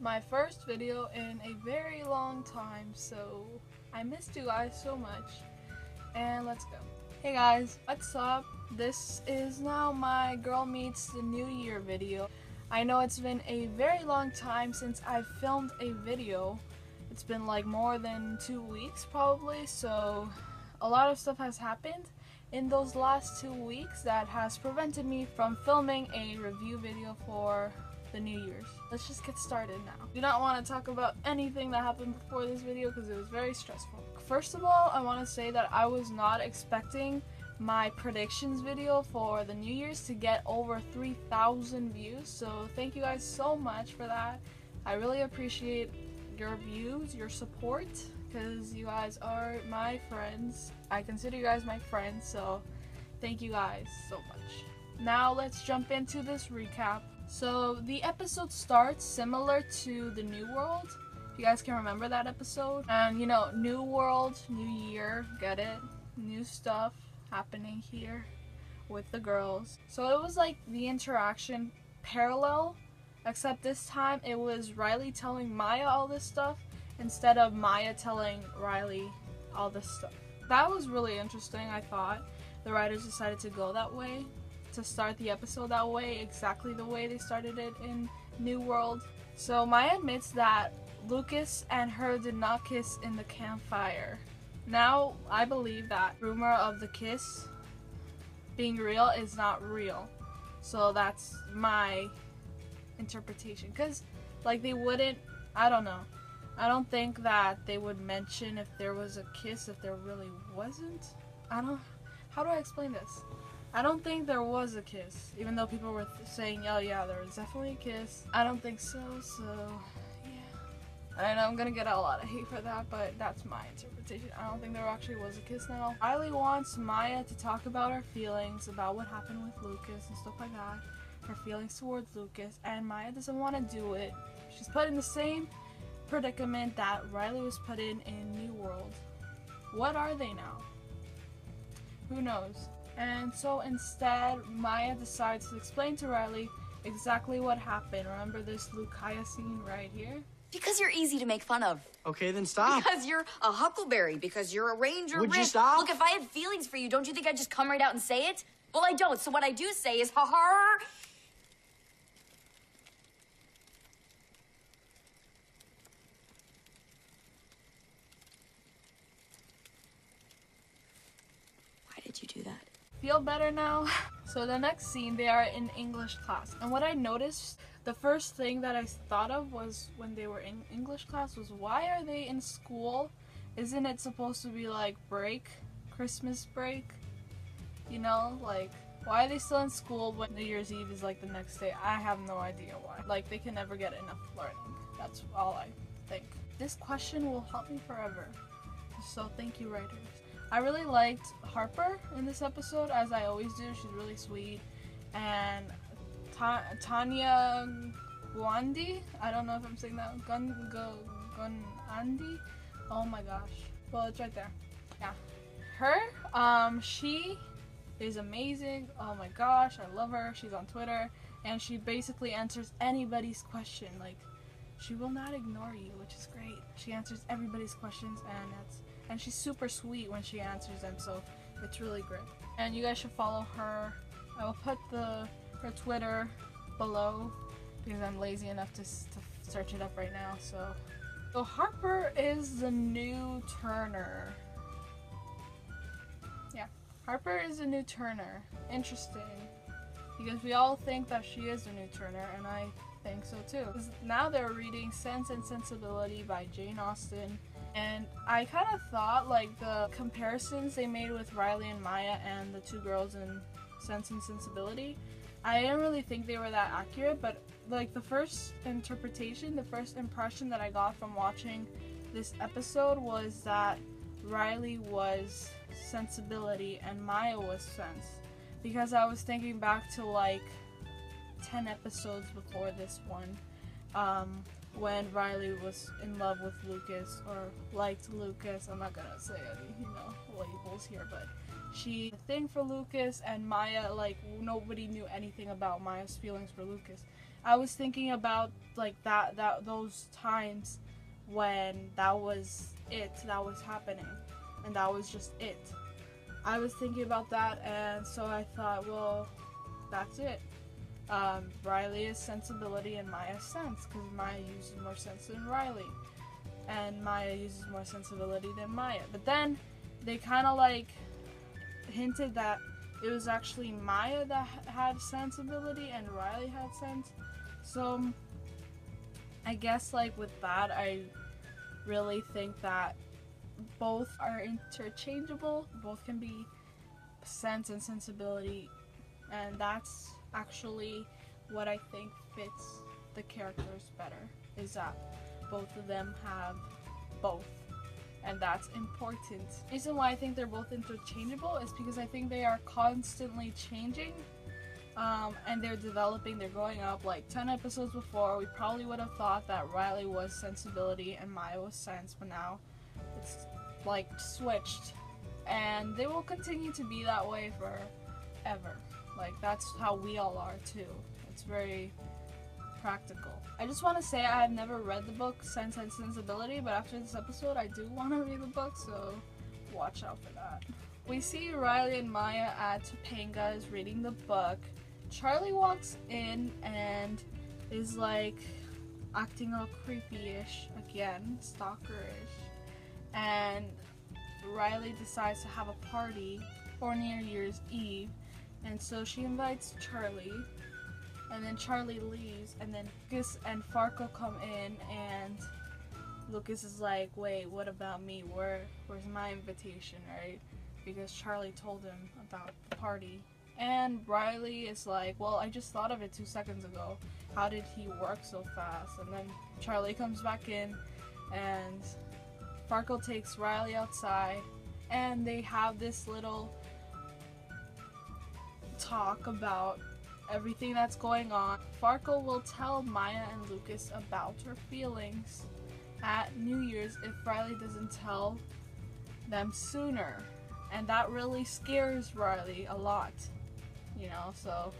my first video in a very long time, so I missed you guys so much. And let's go. Hey guys, what's up? This is now my Girl Meets the New Year video. I know it's been a very long time since I've filmed a video. It's been like more than 2 weeks probably, so a lot of stuff has happened in those last 2 weeks that has prevented me from filming a review video for the New Year's. Let's just get started now. I do not want to talk about anything that happened before this video because it was very stressful. First of all, I want to say that I was not expecting my predictions video for the New Year's to get over 3,000 views, so thank you guys so much for that. I really appreciate your views, your support, because you guys are my friends. I consider you guys my friends, so thank you guys so much. Now let's jump into this recap. So the episode starts similar to the New World, if you guys can remember that episode. And you know, New World, New Year, get it? New stuff happening here with the girls. So it was like the interaction parallel, except this time it was Riley telling Maya all this stuff instead of Maya telling Riley all this stuff. That was really interesting. I thought the writers decided to go that way, to start the episode that way, exactly the way they started it in New World. So Maya admits that Lucas and her did not kiss in the campfire. Now I believe that rumor of the kiss being real is not real. So that's my interpretation, because like they wouldn't, I don't know, I don't think that they would mention if there was a kiss if there really wasn't. How do I explain this? I don't think there was a kiss, even though people were saying, oh yeah, there was definitely a kiss. I don't think so, so yeah. I know I'm gonna get a lot of hate for that, but that's my interpretation. I don't think there actually was a kiss now. Riley wants Maya to talk about her feelings, about what happened with Lucas and stuff like that. Her feelings towards Lucas, and Maya doesn't want to do it. She's put in the same predicament that Riley was put in New World. What are they now? Who knows? And so instead, Maya decides to explain to Riley exactly what happened. Remember this Lucaya scene right here? Because you're easy to make fun of. Okay, then stop. Because you're a huckleberry. Because you're a ranger. Would you stop? Look, if I had feelings for you, don't you think I'd just come right out and say it? Well, I don't. So what I do say is, ha ha. Why did you do that? Feel better now? So the next scene, they are in English class. And what I noticed, the first thing that I thought of was when they were in English class was, why are they in school? Isn't it supposed to be like break? Christmas break? You know, like, why are they still in school when New Year's Eve is like the next day? I have no idea why. Like, they can never get enough learning. That's all I think. This question will help me forever. So thank you, writers. I really liked Harper in this episode, as I always do. She's really sweet. And Tanya Guandi, I don't know if I'm saying that, Gunandi? Oh my gosh. Well, it's right there. Yeah. Her, she is amazing. Oh my gosh, I love her. She's on Twitter, and she basically answers anybody's question. Like, she will not ignore you, which is great. She answers everybody's questions, and she's super sweet when she answers them, so it's really great. And you guys should follow her. I will put her Twitter below because I'm lazy enough to search it up right now. So Harper is the new Turner. Yeah, Harper is the new Turner. Interesting, because we all think that she is the new Turner, and I think so too. Now they're reading Sense and Sensibility by Jane Austen. And I kind of thought, like, the comparisons they made with Riley and Maya and the two girls in Sense and Sensibility, I didn't really think they were that accurate, but like the first interpretation, the first impression that I got from watching this episode was that Riley was Sensibility and Maya was Sense. Because I was thinking back to like 10 episodes before this one, when Riley was in love with Lucas, or liked Lucas. I'm not gonna say any, labels here, but she had a thing for Lucas, and Maya, like, nobody knew anything about Maya's feelings for Lucas. I was thinking about like those times when that was happening, and that was just it. I was thinking about that, and so I thought, well, that's it. Riley is sensibility and Maya's sense, because Maya uses more sense than Riley, and Maya uses more sensibility than Maya. But then they kind of like hinted that it was actually Maya that had sensibility and Riley had sense. So I guess like with that, I really think that both are interchangeable. Both can be sense and sensibility, and that's actually what I think fits the characters better, is that both of them have both, and that's important. The reason why I think they're both interchangeable is because I think they are constantly changing, and they're developing, they're growing up. Like 10 episodes before, we probably would have thought that Riley was sensibility and Maya was sense, but now it's like switched, and they will continue to be that way forever. Like that's how we all are too. It's very practical. I just want to say I have never read the book Sense and Sensibility, but after this episode I do want to read the book, so watch out for that. We see Riley and Maya at Topanga's reading the book. Charlie walks in and is like acting all creepy-ish again, stalker-ish, and Riley decides to have a party for New Year's Eve, and so she invites Charlie, and then Charlie leaves, and then Lucas and Farkle come in, and Lucas is like, wait, what about me? Where's my invitation, right? Because Charlie told him about the party. And Riley is like, well, I just thought of it 2 seconds ago. How did he work so fast? And then Charlie comes back in, and Farkle takes Riley outside, and they have this little talk about everything that's going on. Farkle will tell Maya and Lucas about her feelings at New Year's if Riley doesn't tell them sooner. And that really scares Riley a lot, you know, so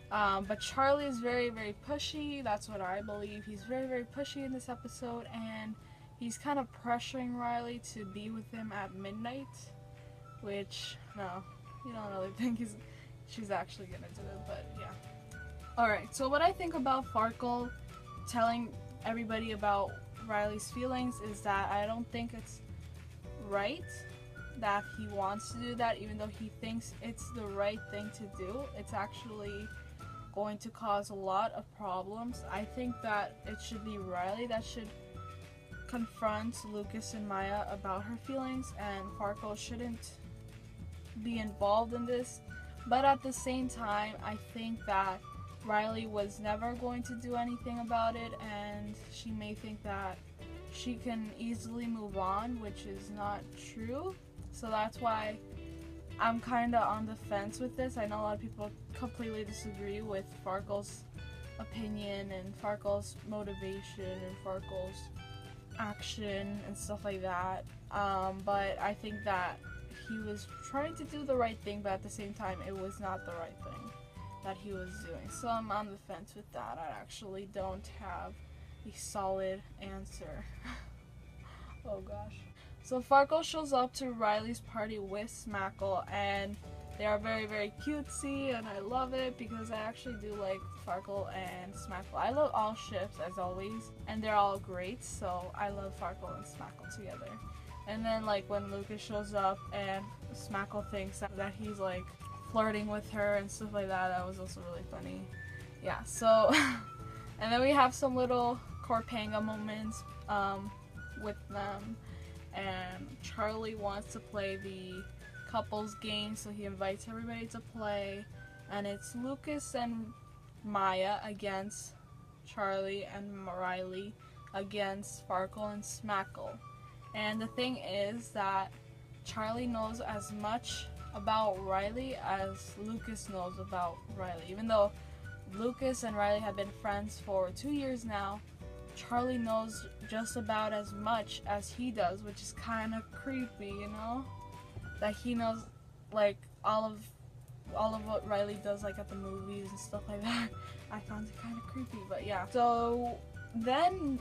but Charlie is very, very pushy. That's what I believe. He's very, very pushy in this episode, and he's kind of pressuring Riley to be with him at midnight, which, no, you don't really think she's actually gonna do it, but yeah. Alright, so what I think about Farkle telling everybody about Riley's feelings is that I don't think it's right that he wants to do that, even though he thinks it's the right thing to do. It's actually going to cause a lot of problems. I think that it should be Riley that should confront Lucas and Maya about her feelings, and Farkle shouldn't be involved in this. But at the same time, I think that Riley was never going to do anything about it, and she may think that she can easily move on, which is not true. So that's why I'm kind of on the fence with this. I know a lot of people completely disagree with Farkle's opinion and Farkle's motivation and Farkle's action and stuff like that. But I think that he was trying to do the right thing, but at the same time, it was not the right thing that he was doing. So I'm on the fence with that. I actually don't have a solid answer. Oh gosh. So Farkle shows up to Riley's party with Smackle, and they are very, very cutesy, and I love it because I actually do like Farkle and Smackle. I love all ships, as always, and they're all great, so I love Farkle and Smackle together. And then like when Lucas shows up and Smackle thinks that he's like flirting with her and stuff like that, that was also really funny. Yeah, so and then we have some little Corpanga moments with them, and Charlie wants to play the couples game, so he invites everybody to play, and it's Lucas and Maya against Charlie, and Riley against Farkle and Smackle. And the thing is that Charlie knows as much about Riley as Lucas knows about Riley. Even though Lucas and Riley have been friends for 2 years now, Charlie knows just about as much as he does, which is kind of creepy, you know? That he knows like all of all of what Riley does like at the movies and stuff like that. I found it kind of creepy, but yeah. So then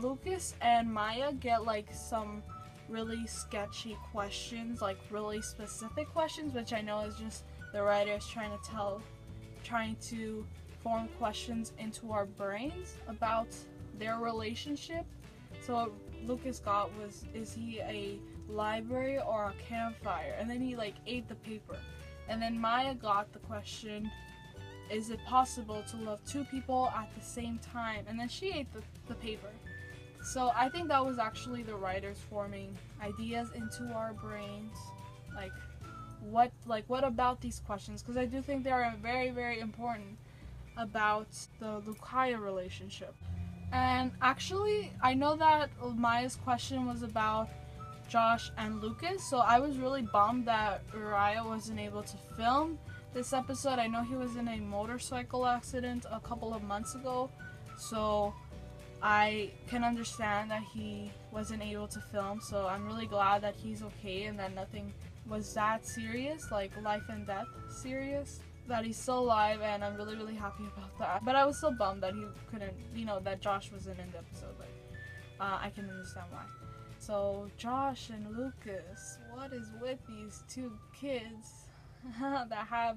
Lucas and Maya get like some really sketchy questions, like really specific questions, which I know is just the writers trying to form questions into our brains about their relationship. So what Lucas got was, is he a library or a campfire? And then he like ate the paper. And then Maya got the question, is it possible to love two people at the same time? And then she ate the paper. So I think that was actually the writers forming ideas into our brains, like what about these questions, because I do think they are very, very important about the Lucaya relationship. And actually, I know that Maya's question was about Josh and Lucas, so I was really bummed that Uriah wasn't able to film this episode. I know he was in a motorcycle accident a couple of months ago, so I can understand that he wasn't able to film, so I'm really glad that he's okay and that nothing was that serious, like life and death serious, that he's still alive, and I'm really, really happy about that. But I was so bummed that he couldn't, that Josh wasn't in the episode, but I can understand why. So Josh and Lucas, what is with these two kids that have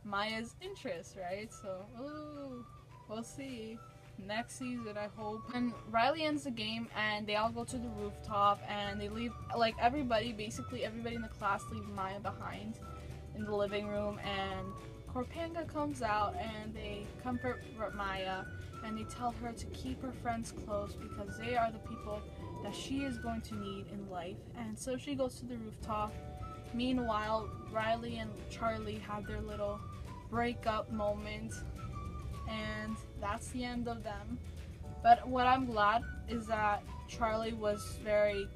Maya's interest, right? So, ooh, we'll see. Next season, I hope. And Riley ends the game and they all go to the rooftop and they leave, like basically everybody in the class leave Maya behind in the living room, and Corpanga comes out and they comfort Maya and they tell her to keep her friends close because they are the people that she is going to need in life. And so she goes to the rooftop. Meanwhile, Riley and Charlie have their little breakup moment, and that's the end of them. But what I'm glad is that Charlie was very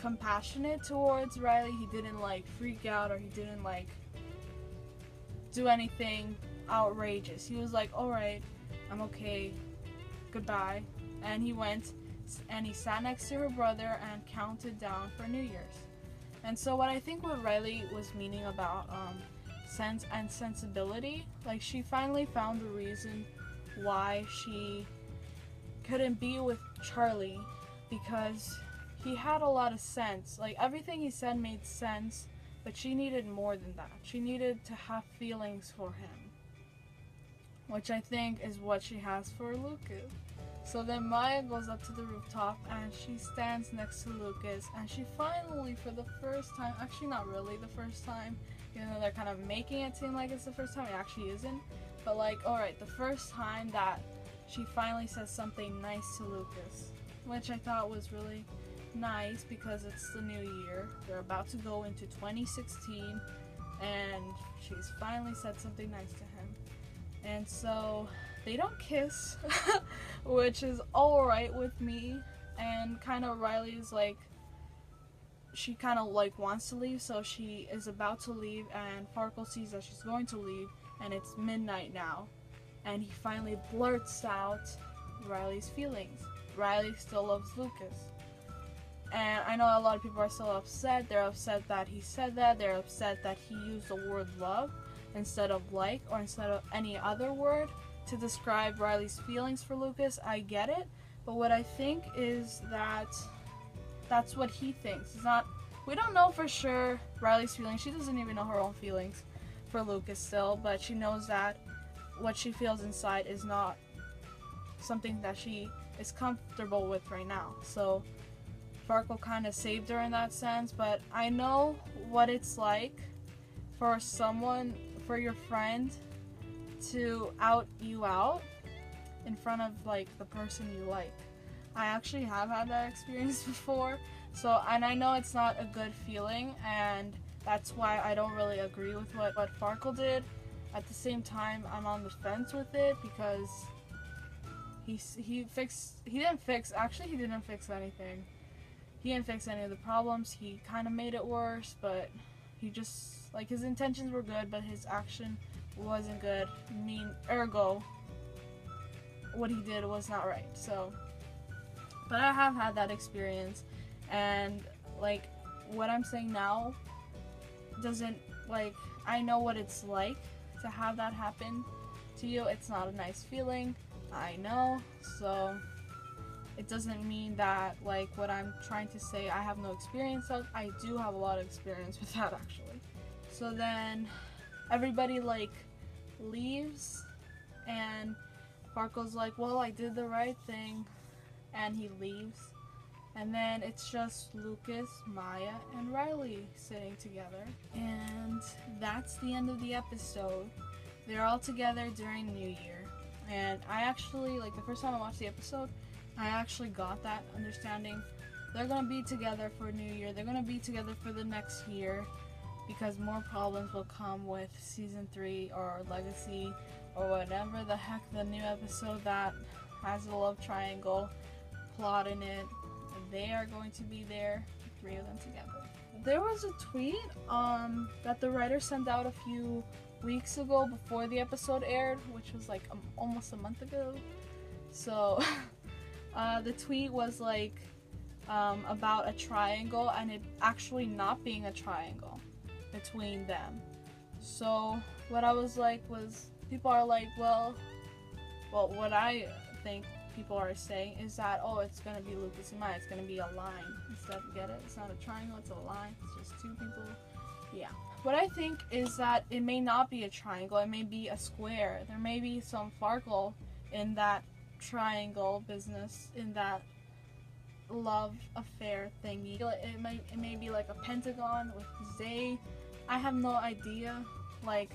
compassionate towards Riley. He didn't like freak out, or he didn't like do anything outrageous. He was like, alright, I'm okay, goodbye. And he went and he sat next to her brother and counted down for New Year's. And so what I think what Riley was meaning about sense and sensibility, like she finally found the reason why she couldn't be with Charlie, because he had a lot of sense. Like everything he said made sense, but she needed more than that. She needed to have feelings for him, which I think is what she has for Lucas. So then Maya goes up to the rooftop and she stands next to Lucas, and she finally, for the first time, actually not really the first time, even though they're kind of making it seem like it's the first time, it actually isn't, but like, alright, the first time that she finally says something nice to Lucas, which I thought was really nice because it's the new year. They're about to go into 2016 and she's finally said something nice to him. And so they don't kiss, which is alright with me, and kind of Riley's like, she kind of like wants to leave, so she is about to leave, and Farkle sees that she's going to leave, and it's midnight now, and he finally blurts out Riley's feelings. Riley still loves Lucas. And I know a lot of people are still upset. They're upset that he said that. They're upset that he used the word love instead of like, or instead of any other word to describe Riley's feelings for Lucas. I get it, but what I think is that that's what he thinks. It's not, we don't know for sure Riley's feelings. She doesn't even know her own feelings for Lucas still, but she knows that what she feels inside is not something that she is comfortable with right now. So Farkle kind of saved her in that sense, but I know what it's like for someone, for your friend to out you out in front of like the person you like. I actually have had that experience before, so, and I know it's not a good feeling, and that's why I don't really agree with what Farkle did. At the same time, I'm on the fence with it because he didn't fix anything. He didn't fix any of the problems. He kind of made it worse, but he just, like, his intentions were good, but his action wasn't good. Ergo, what he did was not right. So, but I have had that experience, and like what I'm saying now doesn't, like, I know what it's like to have that happen to you. It's not a nice feeling, I know, so it doesn't mean that, like, what I'm trying to say I have no experience of. I do have a lot of experience with that, actually. So then everybody, like, leaves, and Farkle's like, well, I did the right thing, and he leaves. And then it's just Lucas, Maya, and Riley sitting together. And that's the end of the episode. They're all together during New Year. And I actually, like, the first time I watched the episode, I actually got that understanding. They're gonna be together for New Year. They're gonna be together for the next year, because more problems will come with season 3 or Legacy or whatever the heck the new episode that has a love triangle plot in it. They are going to be there, the 3 of them together. There was a tweet that the writer sent out a few weeks ago before the episode aired, which was like almost a month ago. So the tweet was like about a triangle, and it actually not being a triangle between them. So what I was like was, people are like, well, what I think people are saying is that, oh, it's gonna be Lucas and Maya, it's gonna be a line instead. Get it? It's not a triangle, it's a line. It's just 2 people. Yeah. What I think is that it may not be a triangle, it may be a square. There may be some Farkle in that triangle business, in that love affair thingy. It may be like a pentagon with Zay. I have no idea. Like,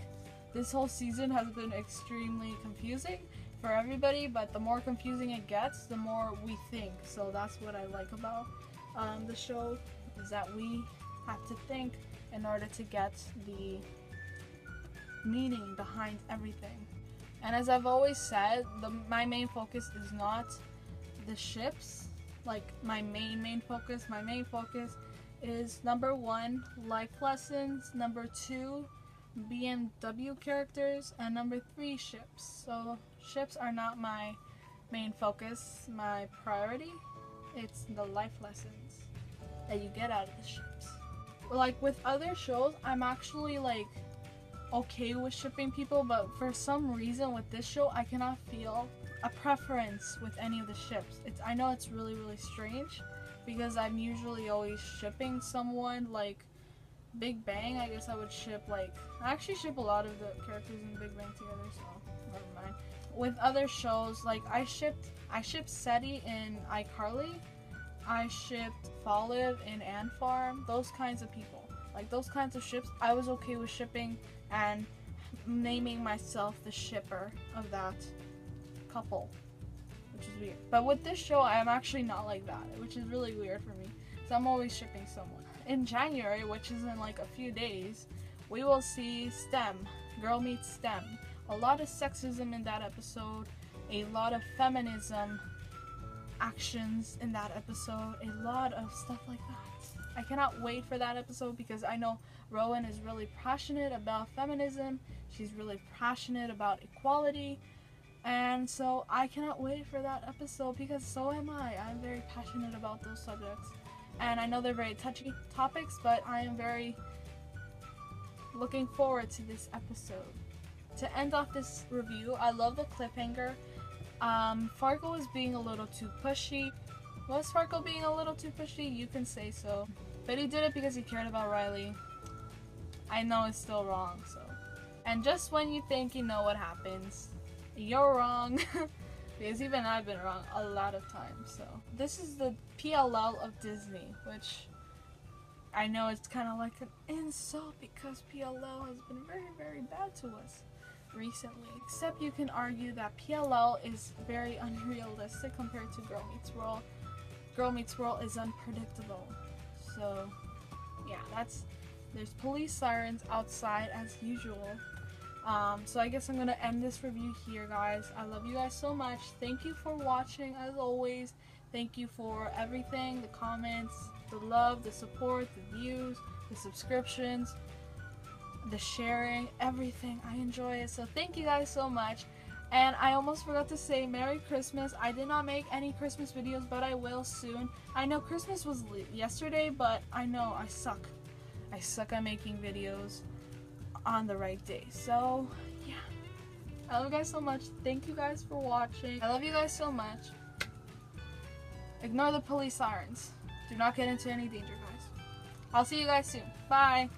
this whole season has been extremely confusing for everybody, but the more confusing it gets, the more we think. So that's what I like about the show, is that we have to think in order to get the meaning behind everything. And as I've always said, my main focus is not the ships, like my main focus. My main focus is number 1, life lessons, number 2, BMW characters, and number 3, ships. So ships are not my main focus, my priority. It's the life lessons that you get out of the ships. Like with other shows, I'm actually like okay with shipping people, but for some reason with this show, I cannot feel a preference with any of the ships. I know it's really strange, because I'm usually always shipping someone. Like Big Bang, I guess I would ship, like, I actually ship a lot of the characters in Big Bang together, so never mind. With other shows, like I shipped Seti in iCarly, I shipped Foliv in Ant Farm, those kinds of people. Like those kinds of ships, I was okay with shipping and naming myself the shipper of that couple, which is weird. But with this show, I'm actually not like that, which is really weird for me. So I'm always shipping someone. In January, which is in like a few days, we will see STEM, Girl Meets STEM. A lot of sexism in that episode, a lot of feminism actions in that episode, a lot of stuff like that. I cannot wait for that episode, because I know Rowan is really passionate about feminism, she's really passionate about equality, and so I cannot wait for that episode, because so am I. I'm very passionate about those subjects. And I know they're very touchy topics, but I am very looking forward to this episode. To end off this review, I love the cliffhanger. Farkle was being a little too pushy. Was Farkle being a little too pushy? You can say so. But he did it because he cared about Riley. I know it's still wrong, so. And just when you think you know what happens, you're wrong. Because even I've been wrong a lot of times, so. This is the PLL of Disney, which I know it's kind of like an insult, because PLL has been very bad to us recently. Except you can argue that PLL is very unrealistic compared to Girl Meets World. Girl Meets World is unpredictable. So yeah, there's police sirens outside as usual. So I guess I'm gonna end this review here, guys. I love you guys so much. Thank you for watching, as always. Thank you for everything, the comments, the love, the support, the views, the subscriptions, the sharing, everything. I enjoy it. So thank you guys so much. And I almost forgot to say Merry Christmas. I did not make any Christmas videos, but I will soon. I know Christmas was yesterday, but I know I suck I suck at making videos on the right day. So, yeah. I love you guys so much. Thank you guys for watching. I love you guys so much. Ignore the police sirens. Do not get into any danger, guys. I'll see you guys soon. Bye.